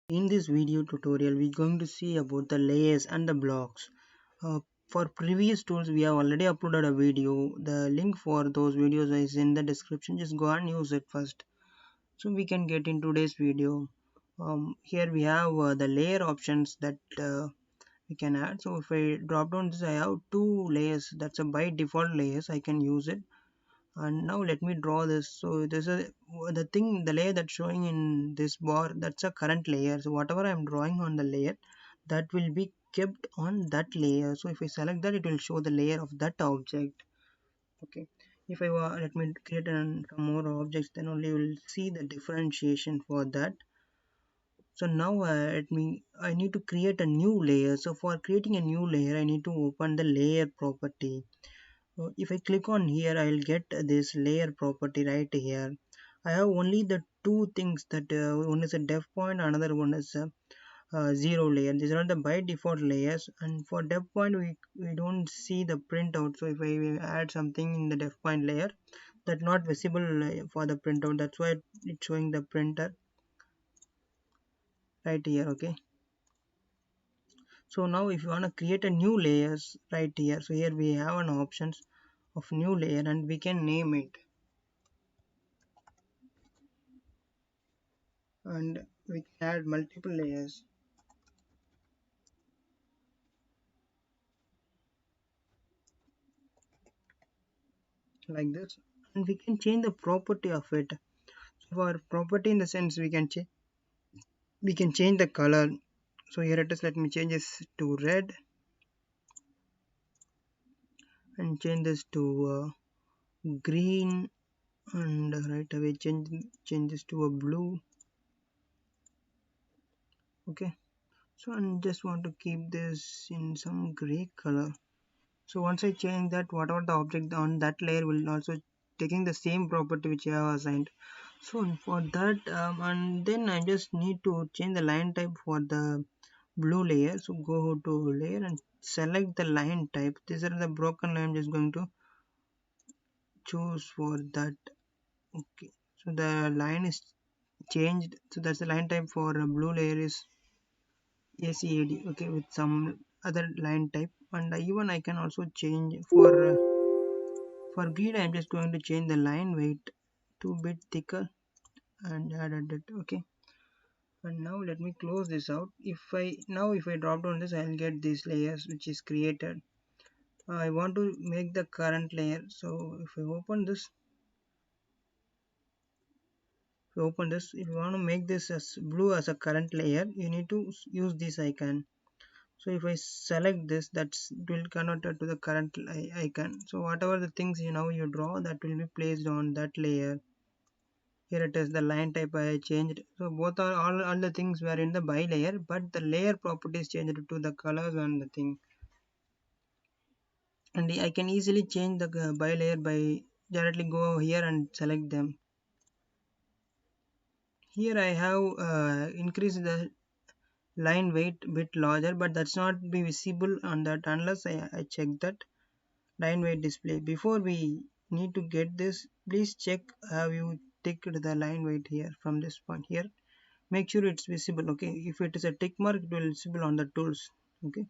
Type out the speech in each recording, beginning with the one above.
In this video tutorial, we're going to see about the layers and the blocks. For previous tools, we have already uploaded a video. The link for those videos is in the description. Just go and use it first. So we can get in today's video. Here we have the layer options that we can add. So if I drop down this, I have two layers. That's a by default layers. I can use it. And now let me draw this. So this is the layer that's showing in this bar, that's a current layer. So whatever I'm drawing on the layer, that will be kept on that layer. So if I select that, it will show the layer of that object. Okay, if I let me create some more objects, then only you will see the differentiation for that. So now I need to create a new layer. So for creating a new layer, I need to open the layer property. If I click on here, I'll get this layer property right here. I have only the two things, that one is a depth point, another one is a zero layer. These are the by default layers, and for depth point we don't see the printout. So if I add something in the depth point layer, that's not visible for the printout. That's why it's showing the printer right here. Okay, so now if you want to create a new layers right here, so here we have an options of new layer and we can name it, and we can add multiple layers like this, and we can change the property of it. So for property, in the sense, we can change the color. So here it is, let me change this to red and change this to green, and right away change this to a blue. Okay, so I just want to keep this in some gray color. So once I change that, whatever the object on that layer will also taking the same property which I have assigned. So for that, and then I just need to change the line type for the blue layer. So go to layer and select the line type. These are the broken line. I'm just going to choose for that. Okay, so the line is changed. So that's the line type for a blue layer is ACAD. Okay, with some other line type, and even I can also change for grid. I'm just going to change the line weight to bit thicker and added it. Okay, and now let me close this out. If I drop down this, I'll get these layers which is created. I want to make the current layer. So if I open this, if you want to make this as blue as a current layer, you need to use this icon. So if I select this, that's it will convert it to the current icon. So whatever the things you draw, that will be placed on that layer. Here it is, the line type I changed. So both are all the things were in the by layer, but the layer properties changed to the colors and the thing. And I can easily change the by layer by directly go here and select them. Here I have increased the line weight bit larger, but that's not be visible on that unless I check that line weight display. Before we need to get this, please check have you ticked the line weight here from this point here. Make sure it's visible. Okay, if it is a tick mark, it will be visible on the tools. Okay,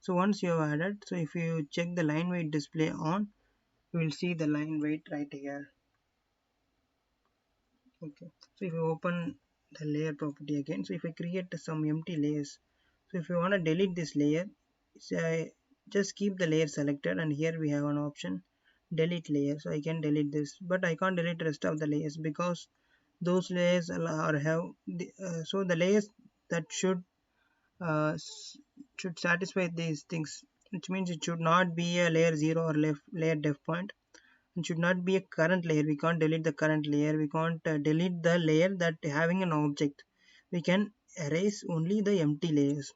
so once you have added, so if you check the line weight display on, you will see the line weight right here. Okay, so if you open the layer property again, so if I create some empty layers, so if you want to delete this layer, so just keep the layer selected, and here we have an option delete layer. So I can delete this, but I can't delete the rest of the layers because those layers are have so the layers that uh, should satisfy these things, which means it should not be a layer 0 or layer def point. It should not be a current layer. We can't delete the current layer. We can't delete the layer that having an object. We can erase only the empty layers.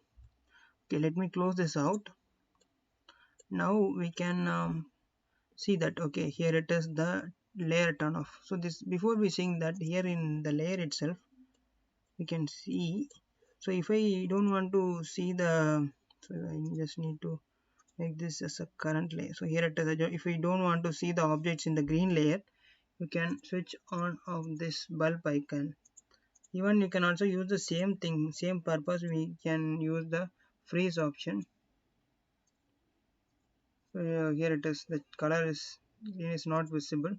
Okay, let me close this out. Now we can see that. Okay, here it is, the layer turn off. So this, before we seeing that, here in the layer itself we can see. So if I don't want to see the, so I just need to make this as a current layer. So here it is. If we don't want to see the objects in the green layer, you can switch on of this bulb icon. Even you can also use the same thing, same purpose. We can use the freeze option. So here it is. The color is not visible.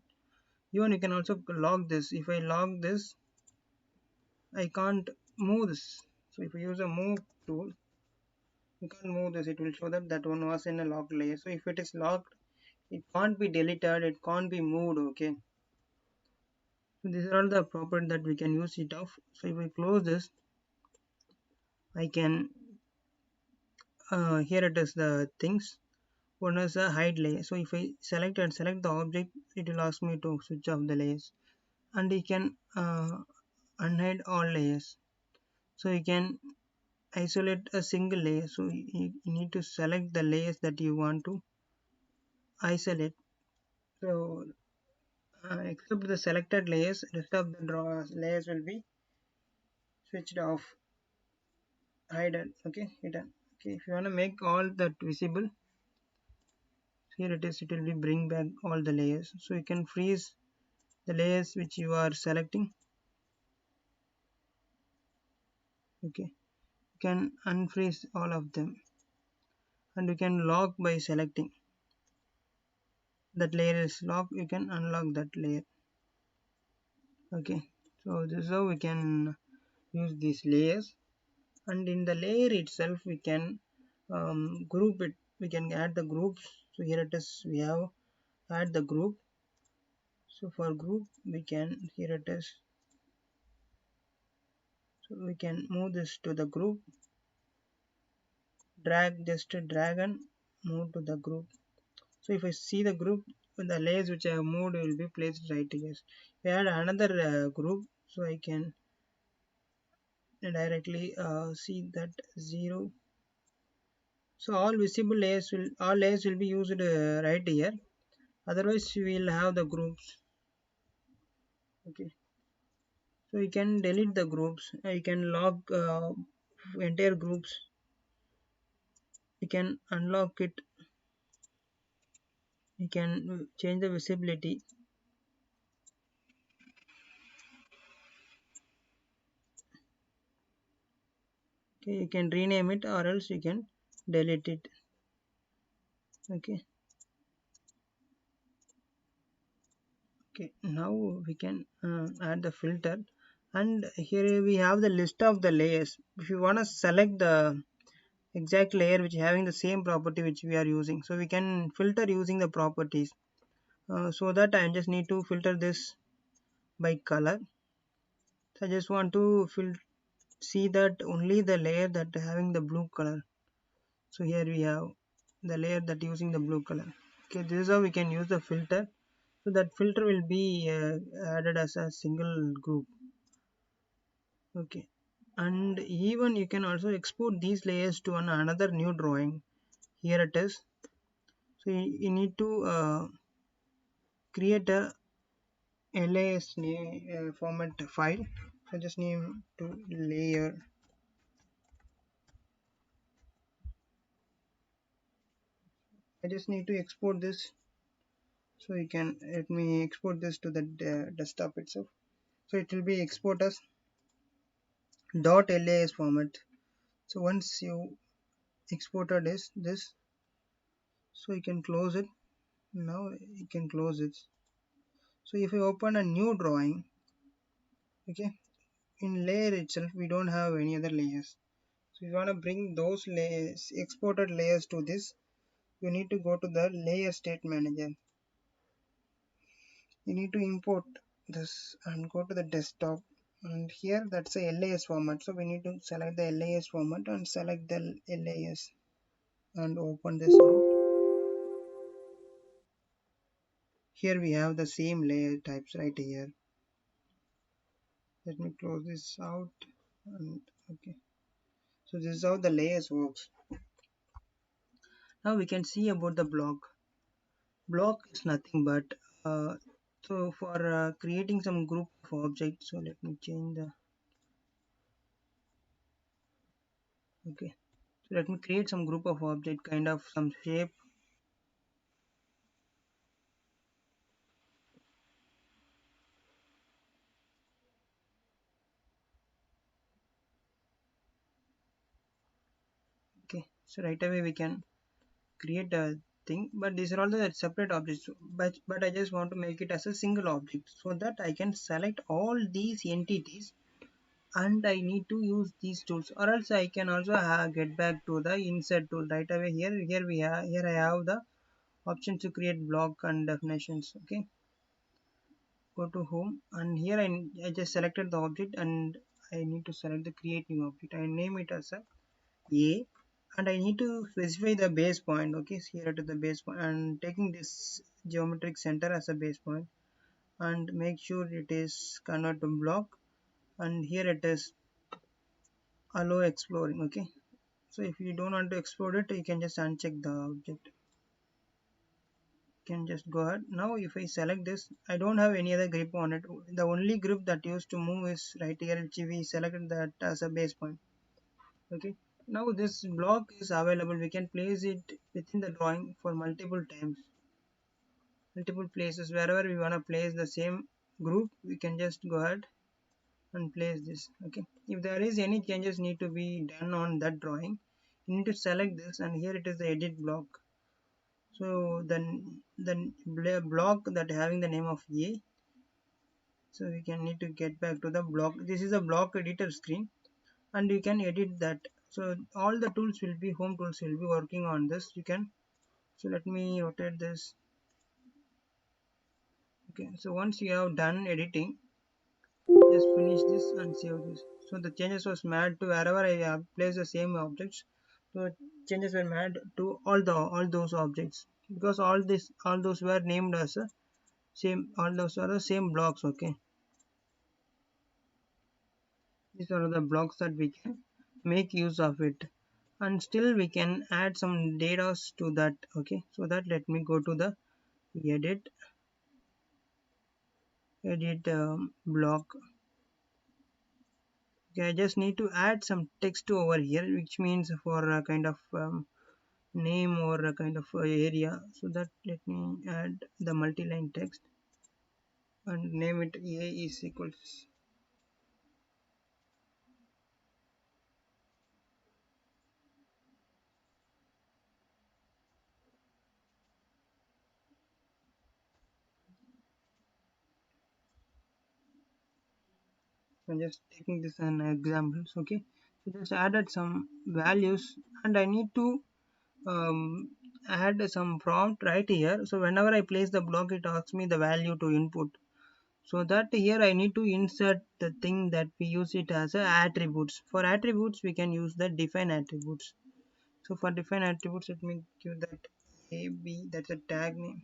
Even you can also lock this. If I lock this, I can't move this. So if I use a move tool, you can't move this. It will show that that one was in a locked layer. So if it is locked, it can't be deleted. It can't be moved. Okay. So these are all the properties that we can use it off. So if I close this, I can here it is the things. One is a hide layer. So if I select the object, it will ask me to switch off the layers, and you can unhide all layers. So you can isolate a single layer. So you need to select the layers that you want to isolate. So except the selected layers, rest of the layers will be switched off, hidden. Okay, hidden. Okay, if you want to make all that visible, here it is. It will be bring back all the layers. So you can freeze the layers which you are selecting. Okay, you can unfreeze all of them, and you can lock by selecting that layer is locked. You can unlock that layer. Okay, so this is how we can use these layers, and in the layer itself we can group it. We can add the groups. So here it is. We have add the group. So for group we can, here it is. So we can move this to the group, drag and move to the group. So if I see the group, the layers which I have moved will be placed right here. If I add another group, so I can directly see that 0. So all layers will be used right here. Otherwise we will have the groups. Okay. So you can delete the groups. You can lock entire groups. You can unlock it. You can change the visibility. Okay, you can rename it or else you can delete it. Okay. Okay, now we can add the filter, and here we have the list of the layers. If you want to select the exact layer which having the same property which we are using, so we can filter using the properties. So that I just need to filter this by color. So I just want to see that only the layer that having the blue color. So here we have the layer that using the blue color. Okay, this is how we can use the filter. So that filter will be added as a single group. Okay, and even you can also export these layers to another new drawing. Here it is. So you need to create a LAS format file. So just name to layer. I just need to export this. So you can let me export this to the desktop itself. So it will be export as .las format. So once you exported this, so you can close it. Now you can close it. So if you open a new drawing, okay, in layer itself we don't have any other layers. So if you want to bring those layers, exported layers to this, you need to go to the layer state manager. You need to import this and go to the desktop, and here that's a LAS format. So we need to select the LAS format and select the LAS and open this out. Here we have the same layer types right here. Let me close this out, and okay. So this is how the layers works. Now we can see about the block. Block is nothing but so for creating some group of objects. So let me change the, okay. So let me create some group of object, kind of some shape. So right away we can create a thing, but these are all the separate objects, but I just want to make it as a single object so that I can select all these entities, and I need to use these tools, or else I can also get back to the insert tool right away. Here I have the option to create block and definitions. Okay, go to home, and here I just selected the object, and I need to select the create new object. I name it as a, and I need to specify the base point. Okay, so here it is the base point, and taking this geometric center as a base point, and make sure it is convert to block, and here it is allow exploring. Okay, so if you don't want to explode it, you can just uncheck the object. You can just go ahead. Now if I select this, I don't have any other grip on it. The only grip that used to move is right here, which we selected that as a base point. Okay, now this block is available. We can place it within the drawing for multiple times, multiple places. Wherever we want to place the same group, we can just go ahead and place this. Okay, if there is any changes need to be done on that drawing, you need to select this, and here it is the edit block. So then the block that having the name of a, so we can need to get back to the block. This is a block editor screen, and you can edit that. So all the tools will be home tools will be working on this. You can, so let me rotate this. Okay, so once you have done editing, just finish this and save this. So the changes was made to wherever I place the same objects, so changes were made to all those objects, because all those were named as a same, all those are the same blocks. Okay, these are the blocks that we can make use of it, and still we can add some data to that. Okay, so that let me go to the edit block. Okay, I just need to add some text over here, which means for a kind of name or a kind of area. So that let me add the multi-line text and name it a is equals. I'm just taking this an examples. Okay, so just added some values, and I need to um, add some prompt right here. So whenever I place the block, it asks me the value to input. So that here I need to insert the thing that we use it as a attributes. For attributes, we can use the define attributes. So for define attributes, let me give that a b, that's a tag name,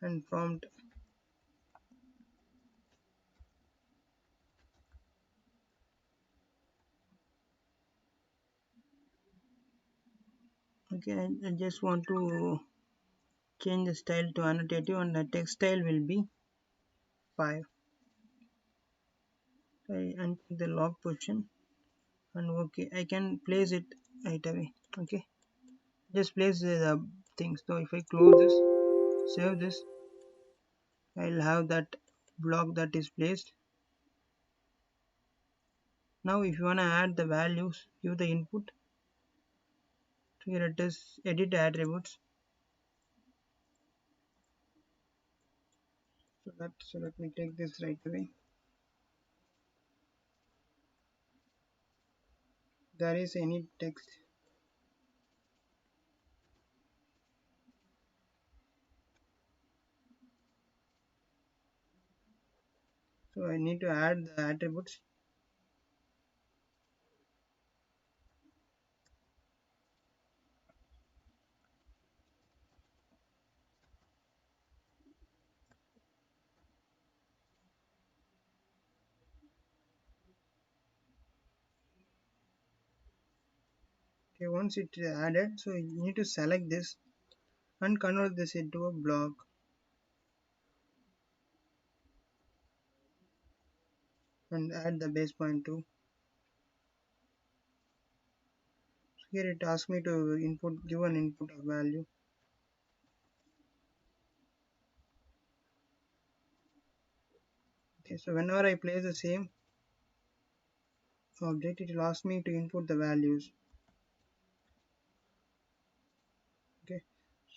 and prompt. Okay, I just want to change the style to annotative, and the text style will be 5. And the log position, and okay, I can place it right away. Okay, just place the things. So if I close this, save this, I'll have that block that is placed. Now if you want to add the values, give the input. Here it is edit attributes. So let me take this right away. There is any text, so I need to add the attributes. Okay, once it is added, so you need to select this and convert this into a block, and add the base point too. So here it asks me to give an input of value. Okay, so whenever I place the same, object, it will ask me to input the values. Okay,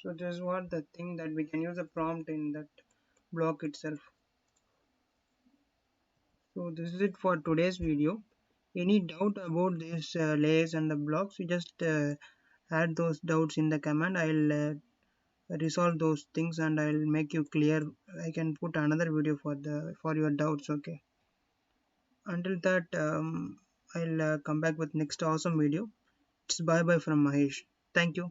so this is what the thing that we can use a prompt in that block itself. So this is it for today's video. Any doubt about these layers and the blocks, you just add those doubts in the command. I'll resolve those things and I'll make you clear. I can put another video for your doubts. Okay, until that, I'll come back with next awesome video. It's bye bye from Mahesh. Thank you.